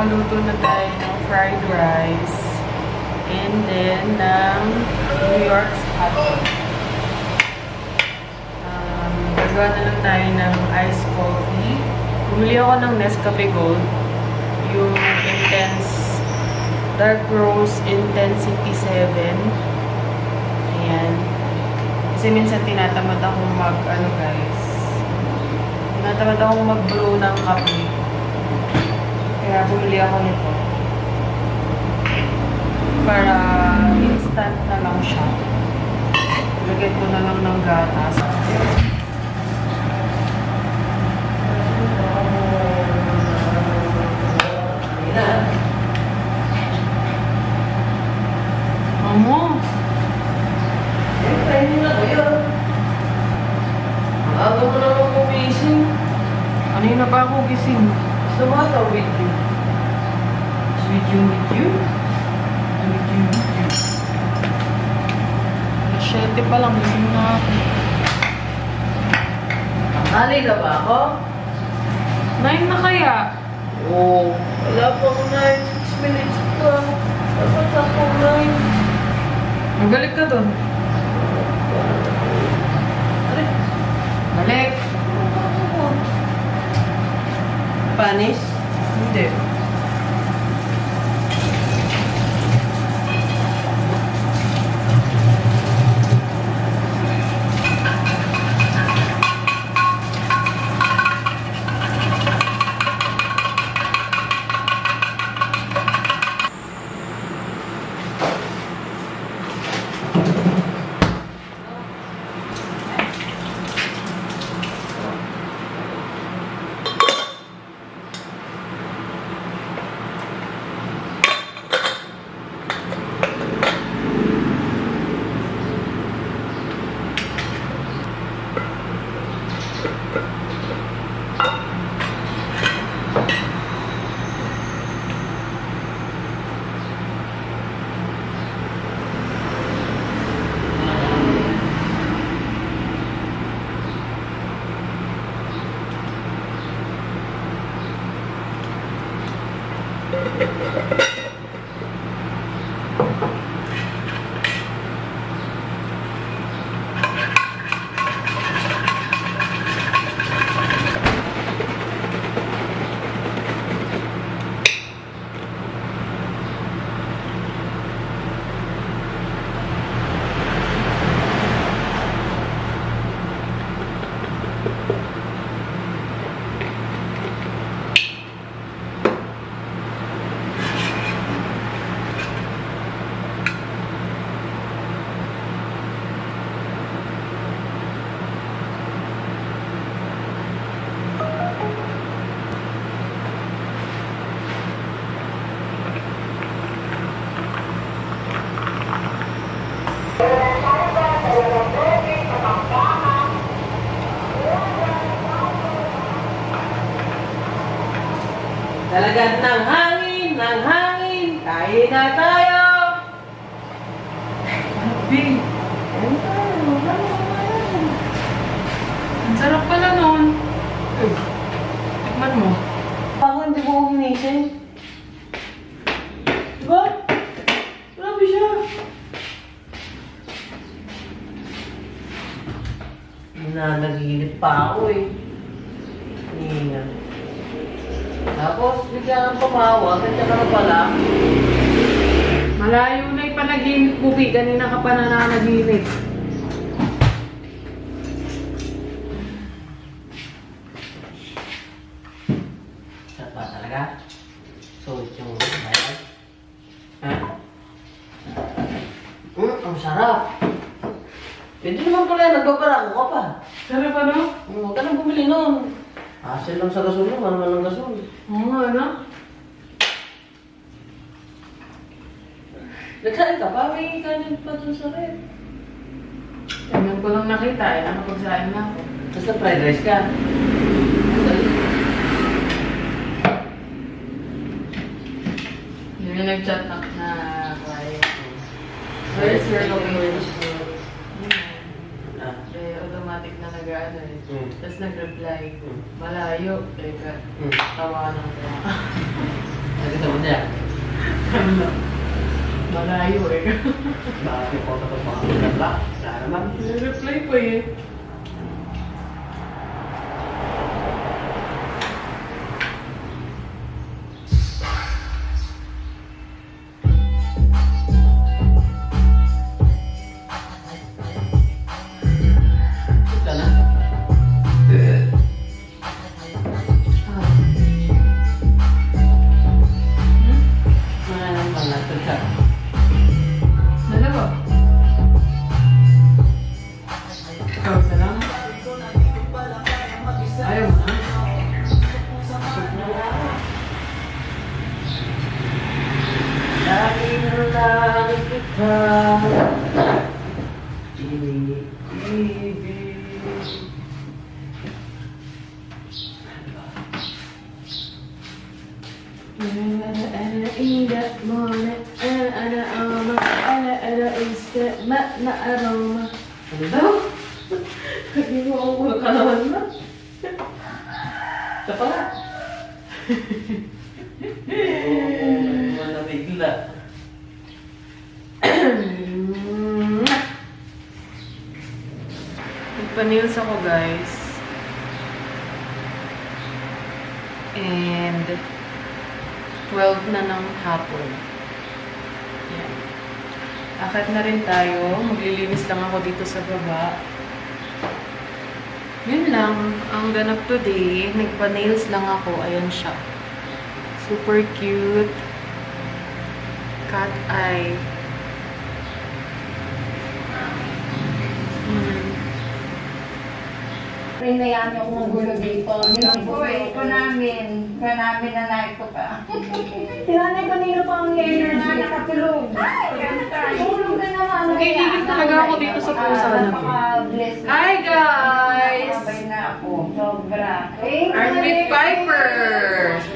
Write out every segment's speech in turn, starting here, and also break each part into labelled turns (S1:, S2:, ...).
S1: Makaluto na tayo ng fried rice. And then, ng New York's hotdog. Gagawa na lang tayo ng iced coffee. Bumili ako ng Nescafe Gold. Yung Intense Dark Roast Intensity 7. Ayan. Kasi minsan tinatamad akong tinatamad akong mag-brew ng kape. Kaya bumili ako nito. Para instant na lang siya. Lagyan ko na lang ng gatas. Mamo!
S2: Kainin na kayo. Maaga mo naman kumising.
S1: Kanina pa ako gising.
S2: Gusto mo ito with you?
S1: With you. Alas 7 pa lang, gising na ako.
S2: Tanghali na ba ako?
S1: 9 na kaya?
S2: Oo. Wala pang 6 minutes pa. Dapat ako 9.
S1: Magbalik ka dun. Balik.
S2: Panis?
S1: Hindi.
S2: Talagang ng hangin, kain na tayo!
S1: Bing, ang sarap pala nun. Tikman mo.
S2: Ako hindi ko ginising. Diba? Grabe siya. Naginip pa ako eh. Kanina. Tapos bigla kang tumawag, kanya ka na pala.
S1: Malayo na yung panaginip mo, Bi. Kanina ka pa na nakanaginip.
S2: Sarap ba talaga? Sulit yung bayan. Ha? Ang sarap. Pwede naman pala yan, nagbabarako ka pa.
S1: Sarap ano?
S2: Huwag ka nang bumili nun. Hassle lang sa gasol yun, ano man ang gasol.
S1: Oo nga, ano?
S2: Nagsain ka pa, may kanin pa dun sa red.
S1: Ganyan ko lang nakita eh. Nakapagsain na ako.
S2: Basta fried rice ka.
S1: Yun yung nag-chat na client ko. Where is your location? Eh, automatic na nag-ano eh. Tapos nag-reply. Malayo. Teka. Tawa ng tawa.
S2: Nakita mo niya?
S1: Ano? Malayo eh.
S2: Bakit po ito mga nagla? Wala naman.
S1: Reply ko eh.
S2: Ito na. Mga naman natin siya.
S1: Dalawa. Ikaw, isa lang. Ayaw mo na.
S2: Laging lang kita. Ibig.
S1: أنا إذا ما أنا أما أنا إست ما أرما.
S2: Ano daw?
S1: Hindi mo ako makalawan na.
S2: Ito pala. Manabigla.
S1: Nagpa-nails ako guys. And 12 na ng hapon. Yan. Akit na rin tayo. Maglilinis lang ako dito sa baba. Yun lang. Ang ganap today, nagpa-nails lang ako. Ayan siya. Super cute. Cat eye.
S3: Rinayaan niyo akong magulo dito. Hirap po eh. Ito namin. Ito namin na naito pa. Tinanay kanina pa ang hair na nakatulog. Tulog na naman.
S1: Nakikinig talaga ako dito sa pusa na to.
S3: Napaka-bless na.
S1: Hi guys!
S3: Sabay na ako. Sobra. Eh,
S1: Armpit Piper!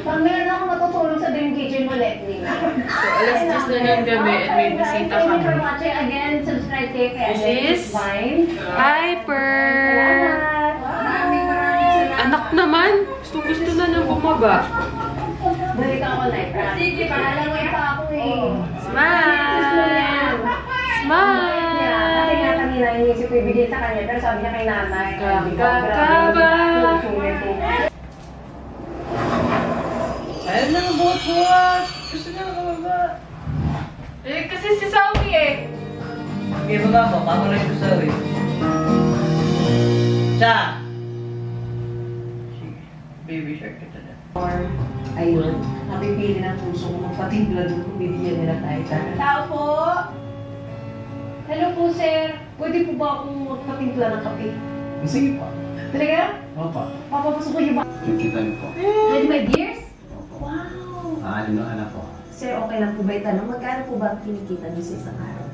S3: pag meron ako matutulog sa dream kitchen mo, let me know.
S1: So, alas 10 na ng gabi at may bisita
S3: Thank you for
S1: kami.
S3: watching. Again, subscribe kayo kay
S1: This
S3: Alex
S1: is
S3: Vine.
S1: Piper!
S3: Salamat. Maraming salamat.
S1: Anak naman! Gusto na nang bumaba.
S3: Balik ako live. Sige, pangalan pa ako eh.
S1: Smile! Smile!
S3: Kasi nga kanina, inisip ko ibigay sa kanya, pero sabi niya kay nanay.
S1: Kakakaba!
S2: Ayun na, buhat-buhat. Gusto niya nakababa.
S1: Eh, kasi si Sawi eh.
S2: Okay, baba mo. Paano rin ito sa rin? Siya! Sige. Baby shark kita na.
S3: Ayun, napipili ng puso ko magpatimpla doon kung bibigyan nila tayo. Tao po! Hello po, sir. Pwede po ba akong magpatimpla ng kape?
S4: Sige po.
S3: Talaga?
S4: Opo.
S3: Papapasok ko yung ba?
S4: 25 po.
S3: Ready my beers?
S4: Opo.
S3: Wow!
S4: Ano po?
S3: Sir, okay lang po ba itanong? Magkano po ba ang kinikita niyo sa isang araw?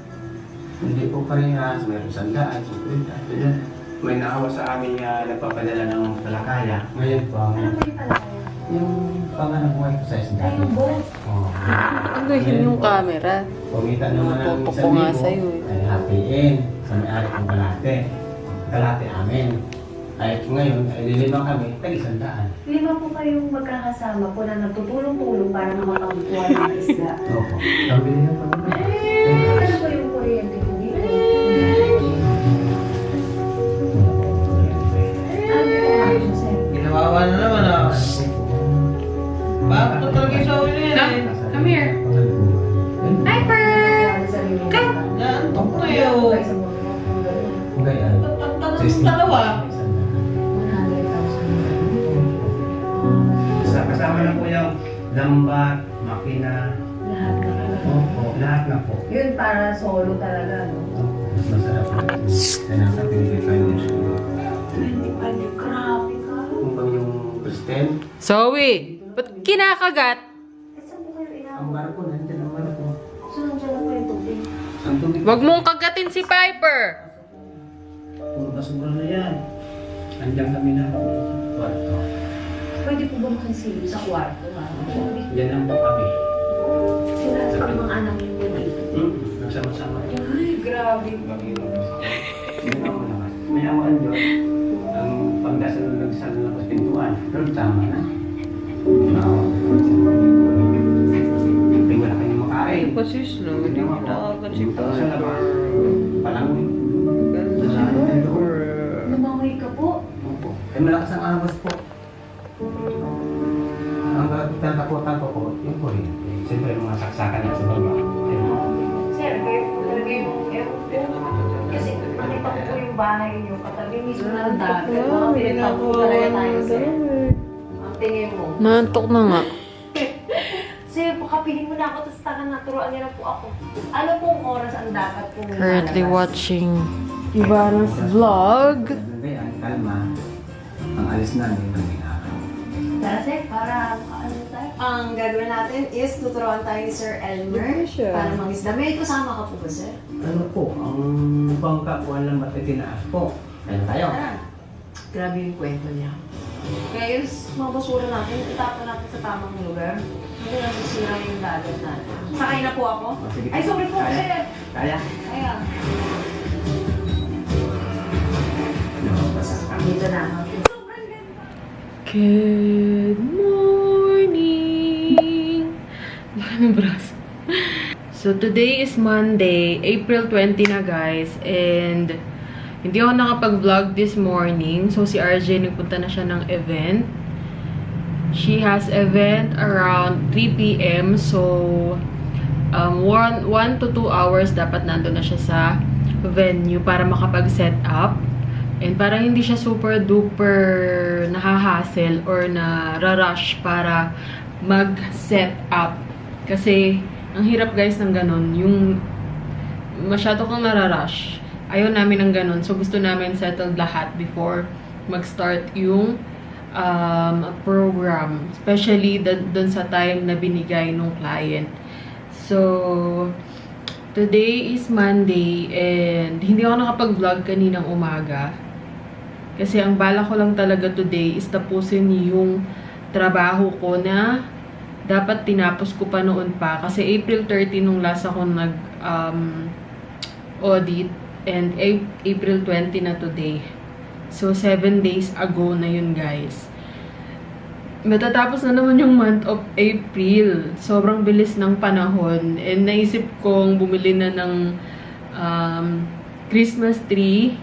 S4: Hindi po parehas. Mayroon 100, 50. Ganyan. May naawa sa amin na nagpapadala ng talakaya. Ngayon po,
S3: Ano po yung palaya?
S4: yung panganang buhay ko sa isda.
S3: Ay, yung boat.
S4: Oo.
S1: Ano yung camera?
S4: Kumita naman ng
S1: Tutok ko nga sa'yo eh.
S4: ay hatiin sa may-ari kong kalate. Kalate amin. Ay ngayon, ay lilima kami, tag-100.
S3: 5 po kayong magkakasama po na nagtutulong-tulong para makakabukuha ng isda.
S4: Opo. Pambili ng pagkakas.
S3: Ano po yung kuryente ko dito? Ano po nga yun, sir?
S2: Ginawawa na naman ah. Bakit ito talaga yung sawi na yan eh?
S1: Come here. Piper! Come!
S2: Yan, tok to yun.
S4: Gaya.
S2: Tatlong dalawa.
S4: Kasama na po yung lambat, makina,
S3: Lahat na lang.
S4: opo, lahat na po.
S3: Yun para solo talaga, no?
S4: Mas masarap na po. Kaya nasa pinigay yung school.
S3: 25, grabe ka.
S4: Kung ba yung Kristen,
S1: Zoe! Ba't kinakagat?
S3: Eh, saan po kayo
S4: ang
S3: inabot?
S4: barko, nandiyan ang barko.
S3: So, nandiyan na po yung tubig.
S4: Ang tubig,
S1: Huwag mong kagatin si Piper!
S4: puro basura na yan. Andiyan kami na kwarto.
S3: Pwede po ba makisilip sa kwarto?
S4: Yan ang po kami.
S3: Sila sa mga anak niyo dito.
S4: Nagsama-sama.
S3: Ay, grabe.
S4: Ginawa naman. May awaan Diyos. Ang pagdasal ng nagsal na sa pintuan. Pero tama na.
S1: sis, no? Hindi mo nakagad si
S4: Sa labas. Palang
S1: Ganda si Piper.
S3: Lumangoy ka po.
S4: Opo. Eh, malakas ang ahas po. Ang tatakutan ko po, yung po rin. Siyempre, yung mga saksakan niya sa baba.
S3: Sir, kayo po talaga yung kasi nakita ko po yung bahay niyo, katabi mismo ng dagat. Mga pinagtapo talaga tayo, sir. Ang tingin mo.
S1: Nantok na nga.
S3: Sir, pakapihin mo na ako, tapos taka na, turuan niyo na po ako. Ano pong oras ang dapat pong
S1: Currently
S3: lalabas?
S1: watching Ivana's vlog.
S4: Ang kalma. Ang alis namin ng araw.
S3: Tara, sir, para ano tayo? Ang gagawin natin is tuturuan tayo ni Sir Elmer
S1: Hindi siya.
S3: para mangisda. May kasama ka po ba, sir?
S4: Ano po, ang bangka po alam ba't itinaas po. Kaya tayo.
S3: Tara. Grabe yung kwento niya. Kaya yung mga basura natin, itapon natin sa tamang lugar. Hindi na sisira yung dagat natin. Sakay na po ako?
S4: Oh, sige.
S3: Ay, sorry po,
S4: Kaya.
S3: sir.
S4: Kaya?
S3: Ayan.
S4: No, basta ka.
S3: Dito na ako.
S1: Good morning! Laki ng braso. So, today is Monday, April 20 na guys, and hindi ako nakapag-vlog this morning. So, si RJ nagpunta na siya ng event. She has event around 3 p.m. So, 1 to 2 hours dapat nandun na siya sa venue para makapag-set up. And parang hindi siya super duper nahahassle or na-rush para mag-set up. Kasi, ang hirap guys ng ganun. Yung masyado kang nararush. Ayaw namin ng ganun. So, gusto namin settled lahat before mag-start yung program. Especially dun sa time na binigay ng client. So, today is Monday and hindi ako nakapag-vlog kaninang umaga. Kasi ang bala ko lang talaga today is tapusin yung trabaho ko na dapat tinapos ko pa noon pa. Kasi April 30 nung last ako audit and April 20 na today. So, 7 days ago na yun, guys. Matatapos na naman yung month of April. Sobrang bilis ng panahon. And naisip kong bumili na ng Christmas tree.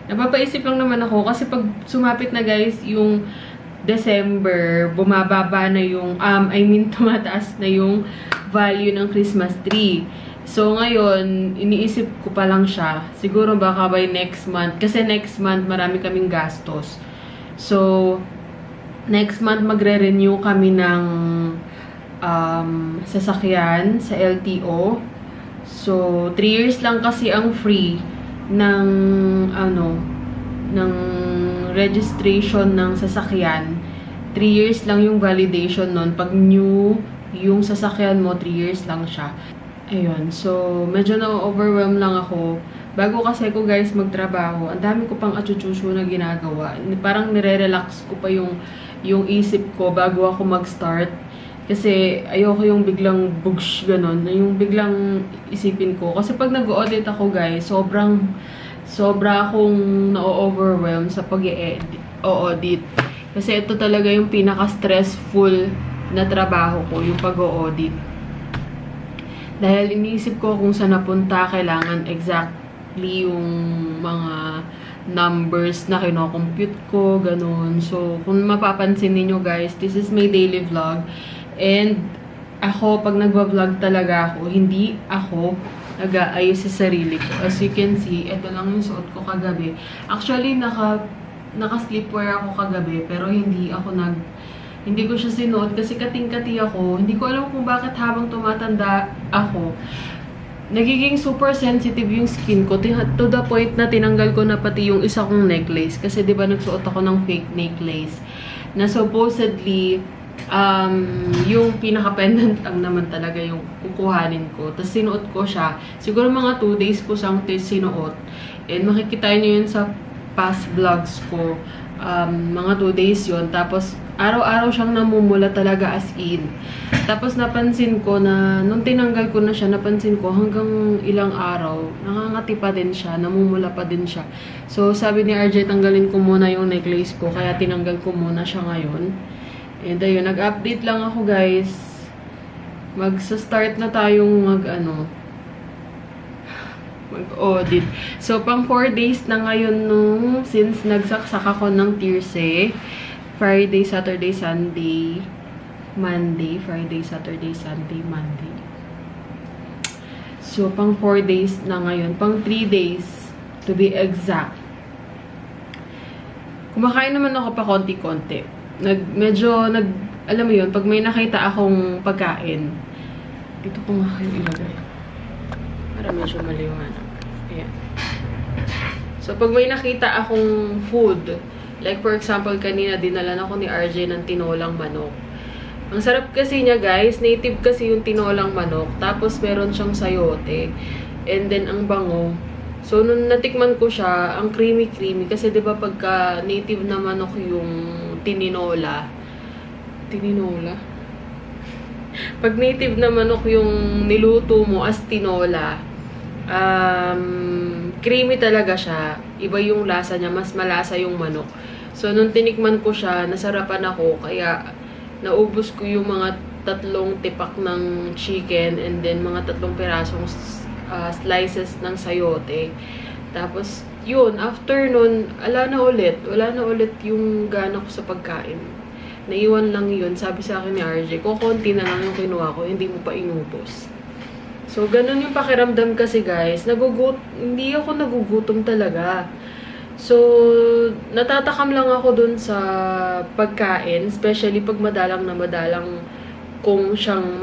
S1: Napapaisip lang naman ako kasi pag sumapit na guys yung December, bumababa na yung, tumataas na yung value ng Christmas tree. So, ngayon, iniisip ko pa lang siya. Siguro baka by next month. Kasi next month, marami kaming gastos. So, next month, magre-renew kami ng sasakyan sa LTO. So, 3 years lang kasi ang free ng, ng registration ng sasakyan. 3 years lang yung validation nun. Pag new yung sasakyan mo, 3 years lang siya. Ayun. So, medyo na-overwhelm lang ako. Bago kasi ko guys magtrabaho, ang dami ko pang achuchushu na ginagawa. Parang nire-relax ko pa yung isip ko bago ako mag-start. Kasi ayoko yung biglang bugsh ganon, yung biglang isipin ko. Kasi pag nag-audit ako guys, sobra akong na-overwhelm sa pag-audit. Kasi ito talaga yung pinaka-stressful na trabaho ko, yung pag-audit. Dahil iniisip ko kung saan napunta, kailangan exactly yung mga numbers na kino-compute ko, ganun. So, kung mapapansin niyo guys, this is my daily vlog. And ako, pag nagwa-vlog talaga ako, hindi ako nag-aayos sa sarili ko. As you can see, ito lang yung suot ko kagabi. Actually, naka-sleepwear ako kagabi, pero hindi ko siya sinuot kasi kating-kati ako. Hindi ko alam kung bakit habang tumatanda ako, nagiging super sensitive yung skin ko. To the point na tinanggal ko na pati yung isa kong necklace. Kasi diba nagsuot ako ng fake necklace. Na supposedly, yung pinaka-pendant lang naman talaga yung kukuhanin ko. Tapos sinuot ko siya. Siguro mga 2 days ko siyang sinuot. And makikita niyo yun sa past vlogs ko. Mga 2 days yun. Tapos, araw-araw siyang namumula talaga as in. Tapos, napansin ko na, nung tinanggal ko na siya, napansin ko hanggang ilang araw, nangangati pa din siya, namumula pa din siya. So, sabi ni RJ, tanggalin ko muna yung necklace ko, kaya tinanggal ko muna siya ngayon. And ayun, nag-update lang ako guys. Magsa-start na tayong mag-audit. So, pang 4 days na ngayon since nagsaksak ako ng Tirse. Friday, Saturday, Sunday, Monday. Friday, Saturday, Sunday, Monday. So, pang 4 days na ngayon. Pang 3 days, to be exact. Kumakain naman ako pa konti-konti. Alam mo yun, pag may nakita akong pagkain, dito ko nga kayo ilagay. Para medyo maliwanag. Ayan. So, pag may nakita akong food, like for example, kanina dinalan ako ni RJ ng tinolang manok. Ang sarap kasi niya, guys. Native kasi yung tinolang manok. Tapos, meron siyang sayote. And then, ang bango. So, nung natikman ko siya, ang creamy-creamy. Kasi, di ba, pagka native na manok yung tininola. Pag native na manok yung niluto mo as tinola, creamy talaga siya. Iba yung lasa niya. Mas malasa yung manok. So, nung tinikman ko siya, nasarapan ako. Kaya, naubos ko yung mga 3 tipak ng chicken and then mga 3 pirasong slices ng sayote. Tapos, yun, after nun, wala na ulit yung gana ko sa pagkain. Naiwan lang yun. Sabi sa akin ni RJ, konti na lang yung kinuha ko, hindi mo pa inubos. So, ganun yung pakiramdam kasi, guys. Hindi ako nagugutom talaga. So, natatakam lang ako dun sa pagkain, especially pag madalang kung siyang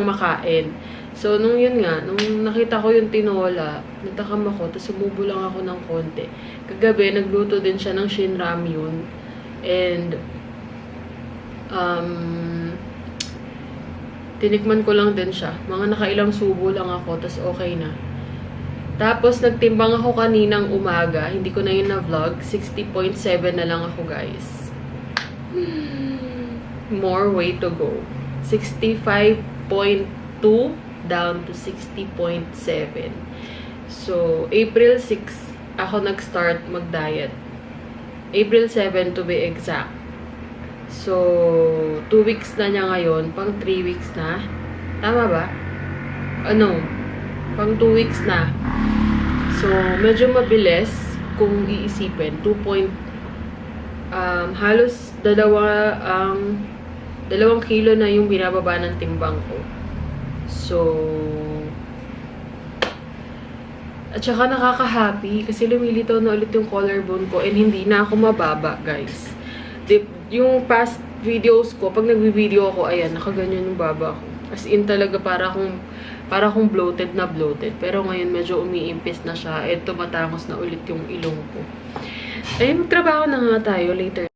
S1: makain. So, nung nakita ko yung tinola, natakam ako, tapos sumubo lang ako ng konti. Kagabi, nagluto din siya ng Shin Ramyun. And, tinikman ko lang din siya. Mga nakailang subo lang ako, tapos okay na. Tapos, nagtimbang ako kaninang umaga. Hindi ko na yun na-vlog. 60.7 na lang ako, guys. More way to go. 65.2 down to 60.7. So, April 6, ako nag-start mag-diet. April 7 to be exact. So, 2 weeks na niya ngayon. Pang 3 weeks na. Tama ba? Pang 2 weeks na. So, medyo mabilis kung iisipin. Halos 2 kilo na yung binababa ng timbang ko. So, at saka nakaka-happy kasi lumilitaw na ulit yung collarbone ko and hindi na ako mababa, guys. Yung past videos ko, pag nagbi-video ako, ayan, nakaganyan yung baba ko. As in talaga para akong bloated. Pero ngayon medyo umiimpis na siya. At tumatangos na ulit yung ilong ko. Ayun, magtrabaho na nga tayo later.